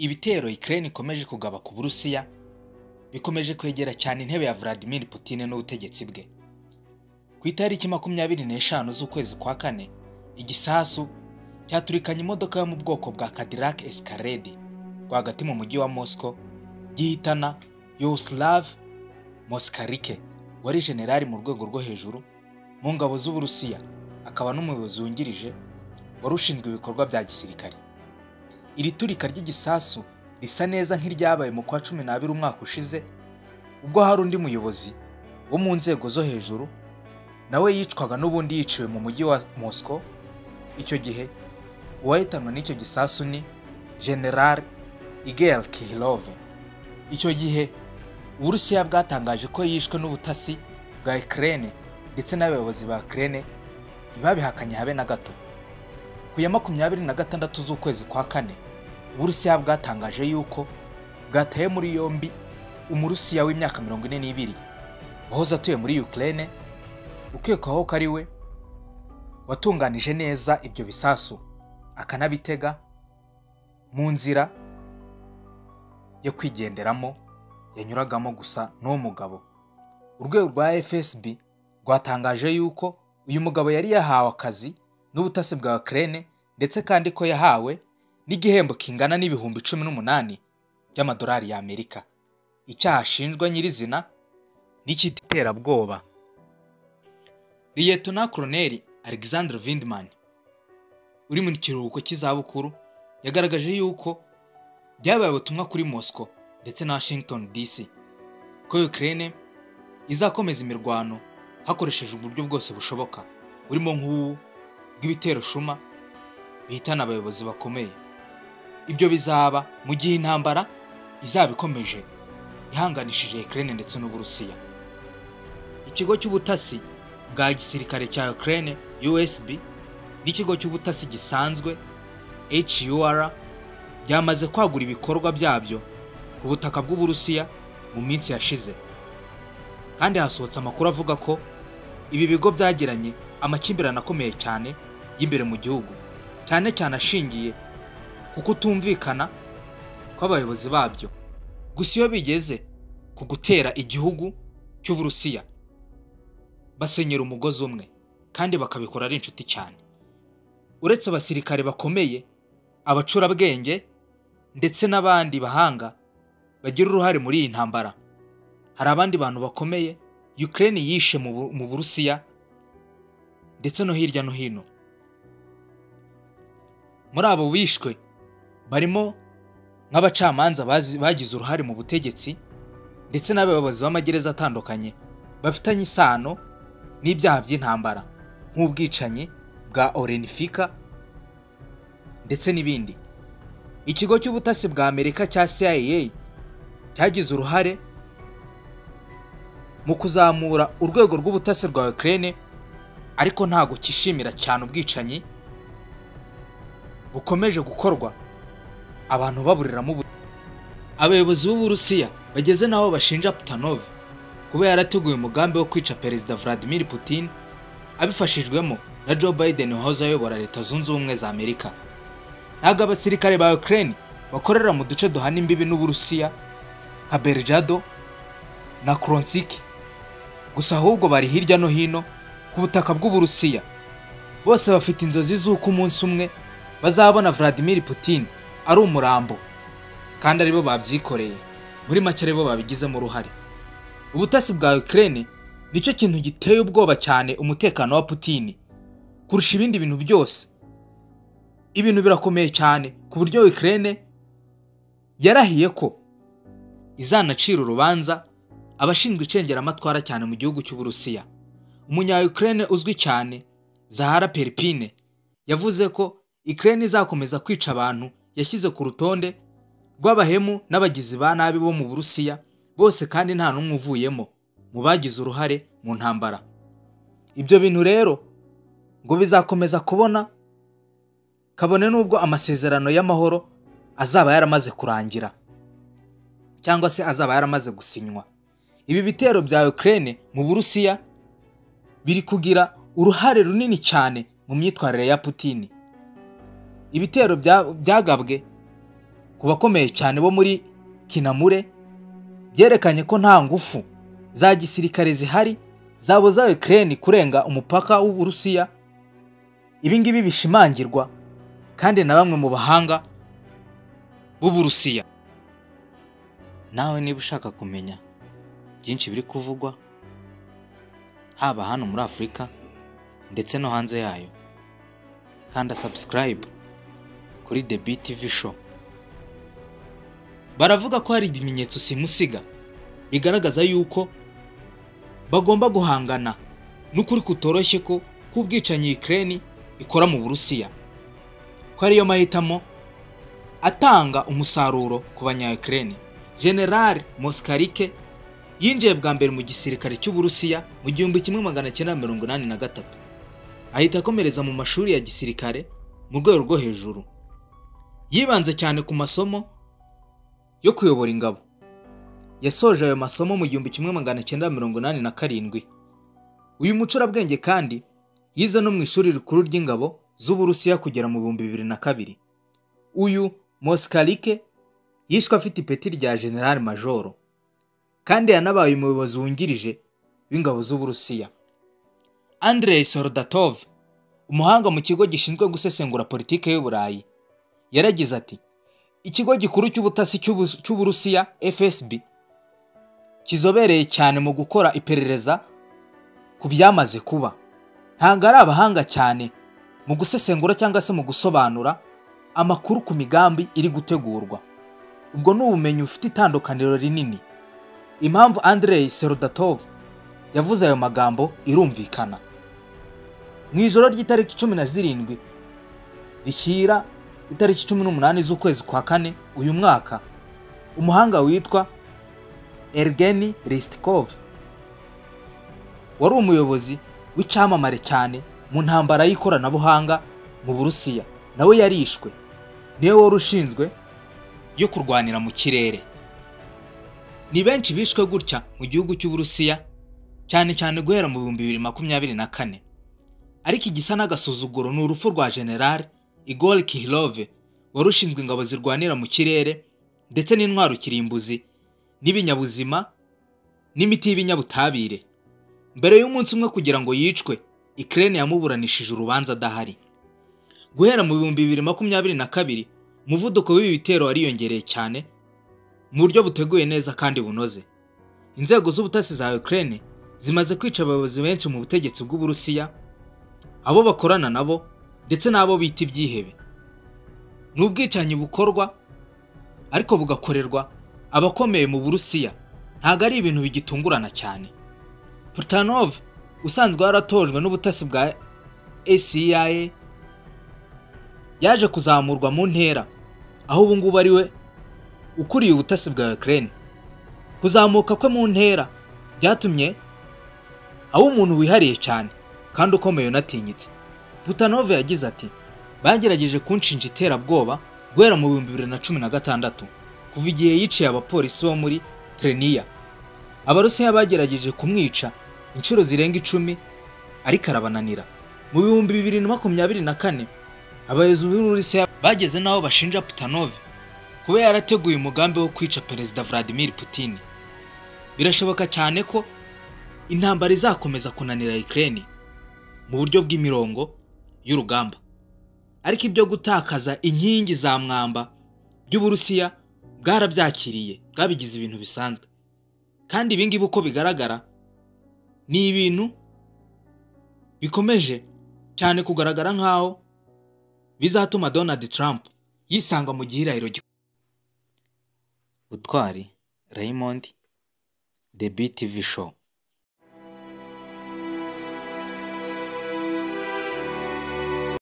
Ibitero Ukraine ikomeje kugaba ku Burusiya bikomeje kwegera cyane intebe ya Vladimir Putin n'ubutegetsi bwe. Ku itariki 25 z'ukwezi kwa kane, igisasu cyaturikanye imodoka yo mu bwoko bwa Cadillac Escalade rwagati mu mujyi wa Moscow gihitana Yaroslav Moskalik, wari generali mu rwego rwo hejuru mu ngabo z'Uburusiya, akaba n'umuyobozi wungirije wari ushinzwe ibikorwa bya gisirikare. Iri turika ry'igisasu risa neza nk'iryabaye mu kwa 12 umwaka ushize, ubwo hari undi muyobozi wo mu nzego zo hejuru nawe yicwaga n'ubundi yiciwe mu mujyi wa Moscow. Icyo gihe uwahitanwe n'icyo gisasu ni General Igor Kirillov. Icyo gihe Uburusiya bwatangaje ko yishwe n'ubutasi bwa Ukraine ndetse n'abayobozi ba Ukraine ntibabihakanye habe na gato. Ku ya 26 z'ukwezi kwa kane, Uburusiya bwatangaje yuko bwataye muri yombi Umurusiya w'imyaka 42 wahoze atuye muri Ukraine, ukekwaho ko ari we watunganije neza ibyo bisasu akanabitega mu nzira yo kwigenderamo yanyuragamo gusa n'uwo mugabo. Urwego rwa FSB rwatangaje yuko uyu mugabo yari yahawe akazi n'ubutasi bwa Ukraine ndetse kandi ko yahawe n'igihembo kingana n'ibihumbi 18 by'amadolari ya Amerika. Icyaha ashinjwa nyirizina n'ikiterabwoba. Lieutenant Colonel Alexander Vindman uri mu kiruhuko cy'izabukuru yagaragaje yuko byabaye ubutumwa kuri Moscow ndetse na Washington DC ko Ukraine izakomeza imirwano hakoresheje uburyo bwose bushoboka, burimo nk'ubu bw'ibitero shuma bihitana abayobozi bakomeye. Ibyo bizaba mu gihe intambara izaba ikomeje ihanganishije Ukraine ndetse n'Uburusiya. Ikigo cy'ubutasi bwa gisirikare cya Ukraine USB n'ikigo cy'ubutasi gisanzwe HUR byamaze kwagura ibikorwa byabyo ku butaka bw'Uburusiya mu minsi yashize, kandi hasohotse amakuru avuga ko ibi bigo byagiranye amakimbirane akomeye cyane y'imbere mu gihugu, cyane cyane ashingiye ku kutumvikana kw'abayobozi babyo. Gusa iyo bigeze ku gutera igihugu cy'Uburusiya basenyera umugozi umwe kandi bakabikora ari inshuti cyane. Uretse abasirikare bakomeye, abacurabwenge ndetse n'abandi bahanga bagira uruhare muri iyi ntambara, hari abandi bantu bakomeye Ukraine yishe mu Burusiya ndetse no hirya no hino. Muri abo bishwe barimo nk'abacamanza bagize uruhare mu butegetsi ndetse n'abayobozi b'amagereza atandukanye bafitanye isano n'ibyaha by'intambara nk'ubwicanyi bwa Olenivka ndetse n'ibindi. Ikigo cy'ubutasi bwa Amerika cya CIA cyagize uruhare mu kuzamura urwego rw'ubutasi rwa Ukraine, ariko ntago kishimira cyane ubwicanyi bukomeje gukorwa abantu baburiramo. Abayobozi b'Uburusiya bageze naho bashinja Putinov kuba yarateguye umugambi wo kwica Perezida Vladimir Putin abifashijwemo na Joe Biden wahoze ayobora Leta Zunze Ubumwe za Amerika. Ntabwo abasirikare ba Ukraine bakorera mu duce duhana imbibi n'Uburusiya nka Belgorod na Kursk gusa, ahubwo bari hirya no hino ku butaka bw'Uburusiya. Bose bafite inzozi z'uko umunsi umwe bazabona Vladimir Putin ari umurambo, kandi aribo babyikoreye. Muri make aribo babigizemo uruhare. Ubutasi bwa Ukraine nicyo kintu giteye ubwoba cyane umutekano wa Putin kurusha ibindi bintu byose. Ibintu birakomeye cyane ku buryo Ukraine yarahiye ko izanacira urubanza abashinzwe icengeramatwara cyane mu gihugu cy'Uburusiya. Umunya-Ukraine uzwi cyane Zahara Perpine yavuze ko Ukraine izakomeza kwica abantu yashyize ku rutonde rw'abahemu n'abagizi ba nabi bo mu Burusiya bose, kandi nta n'umwe uvuyemo mu bagize uruhare mu ntambara. Ibyo bintu rero ngo bizakomeza kubona kabone n'ubwo amasezerano y'amahoro azaba yaramaze kurangira cyangwa se azaba yaramaze gusinywa. Ibi bitero bya Ukraine mu Burusiya biri kugira uruhare runini cyane mu myitwarire ya Putin. Ibitero byagabwe ku bakomeye cyane bo muri Kinamure byerekanye ko nta ngufu za gisirikare zihari zabuza Ukraine kurenga umupaka w'Uburusiya. Ibi ngibi bishimangirwa kandi na bamwe mu bahanga b'Uburusiya. Nawe niba ushaka kumenya byinshi biri kuvugwa haba hano muri Afurika ndetse no hanze yayo, kanda subscribe kuri The BTV Show. Baravuga ko hari ibimenyetso simusiga bigaragaza yuko bagomba guhangana n'ukuri kutoroshye ko kubwicanyi Ukraine ikora mu Burusiya, ko ariyo mahitamo atanga umusaruro ku banya-Ukraine. General Moskarike yinjiye bwa mbere mu gisirikare cy'Uburusiya mu 1983, ahita akomereza mu mashuri ya gisirikare mu rwego rwo hejuru. Yibanze cyane ku masomo yo kuyobora ingabo. Yasoje ayo masomo mu 1987. Uyu mucurabwenge kandi yize no mu ishuri rikuru ry'ingabo z'Uburusiya kugera mu 2002. Uyu Moskarike yishwe afite ipeti rya General Major kandi yanabaye umuyobozi wungirije w'ingabo z'Uburusiya. Andrei Soldatov, umuhanga mu kigo gishinzwe gusesengura politike y'Uburayi, yaragize ati: ikigo gikuru cy'ubutasi cy'Uburusiya FSB kizobereye cyane mu gukora iperereza ku byamaze kuba, ntabwo ari abahanga cyane mu gusesengura cyangwa se mu gusobanura amakuru ku migambi iri gutegurwa. Ubwo ni ubumenyi bufite itandukaniro rinini. Impamvu Andrei Soldatov yavuze ayo magambo irumvikana. Mu ijoro ry'itariki 17 rishyira itariki 18 z'ukwezi kwa kane uyu mwaka, umuhanga witwa Evgeny Ristikov wari umuyobozi w'icyamamare cyane mu ntambara y'ikoranabuhanga mu Burusiya, nawe yarishwe. Niwe wari ushinzwe yo kurwanira mu kirere. Ni benshi bishwe gutya mu gihugu cy'Uburusiya, cyane cyane guhera mu 2024. Ariko igisa n'agasuzuguro ni urupfu rwa General Igor Kirillov wari ushinzwe ingabo zirwanira mu kirere ndetse n'intwaro kirimbuzi n'ibinyabuzima n'imiti y'ibinyabutabire. Mbere y'umunsi umwe kugira ngo yicwe, Ukraine yamuburanishije urubanza adahari. Guhera mu 2022, umuvuduko w'ibi bitero wariyongereye cyane mu buryo buteguye neza kandi bunoze. Inzego z'ubutasi za Ukraine zimaze kwica abayobozi benshi mu butegetsi bw'Uburusiya, abo bakorana nabo ndetse n'abo bita ibyihebe. N'ubwicanyi bukorwa ariko bugakorerwa abakomeye mu Burusiya, ntago ari ibintu bigitungurana cyane. Putanov usanzwe waratojwe n'ubutasi bwa CIA yaje kuzamurwa mu ntera, aho ubu ngubu ari we ukuriye ubutasi bwa Ukraine. Kuzamuka kwe mu ntera byatumye aho umuntu wihariye cyane kandi ukomeye unatinyitse. Putanov yagize ati: bagerageje kunshinja iterabwoba guhera mu 2016, kuva igihe yiciye abapolisi bo muri Treniya. Abarusiya bagerageje kumwica inshuro zirenga 10 ariko arabananira. Mu 2024 abayobozi b'Uburusiya bageze naho bashinja Putanov kuba yarateguye umugambi wo kwica Perezida Vladimir Putin. Birashoboka cyane ko intambara izakomeza kunanira Ukraine mu buryo bw'imirongo y'urugamba, ariko ibyo gutakaza inkingi za mwamba by'Uburusiya bwarabyakiriye, bwabigize ibintu bisanzwe. Kandi ibi ngibi uko bigaragara ni ibintu bikomeje cyane kugaragara nkaho bizatuma Donald Trump yisanga mu gihirahiro. Butwari Raymond, The BTV Show.